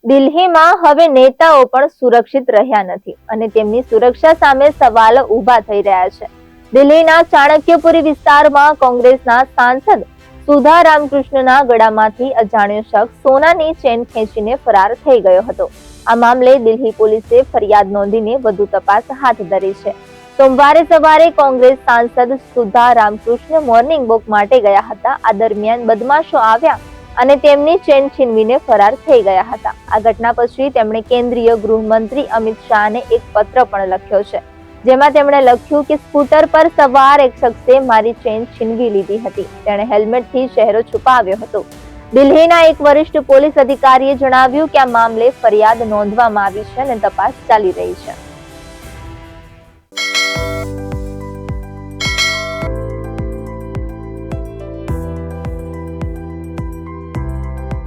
દિલ્હીમાં હવે નેતાઓ પણ સુરક્ષિત રહ્યા નથી અને તેમની સુરક્ષા સામે સવાલો ઉભા થઈ રહ્યા છે. દિલ્હીના ચાણક્યપુરી વિસ્તારમાં કોંગ્રેસના સાંસદ સુધા રામકૃષ્ણના ગળામાંથી અજાણ્યો શખ્સ સોનાની ચેન ખેંચીને ફરાર થઈ ગયો હતો. આ મામલે દિલ્હી પોલીસે ફરિયાદ નોંધીને વધુ તપાસ હાથ ધરી છે. સોમવારે સવારે કોંગ્રેસ સાંસદ સુધા રામકૃષ્ણ મોર્નિંગ વોક માટે ગયા હતા. આ દરમિયાન બદમાશો આવ્યા અને તેમની ચેન છીનવીને ફરાર થઈ ગયા હતા. આ ઘટના પછી તેમણે કેન્દ્રીય ગૃહમંત્રી અમિત શાહને એક પત્ર પણ લખ્યો છે, જેમાં તેમણે લખ્યું કે સ્કૂટર પર સવાર એક શખ્સે મારી ચેન છીનવી લીધી હતી. તેણે હેલ્મેટથી ચહેરો છુપાવ્યો હતો. દિલ્હીના એક વરિષ્ઠ પોલીસ અધિકારીએ જણાવ્યું કે આ મામલે ફરિયાદ નોંધવામાં આવી છે અને તપાસ ચાલી રહી છે.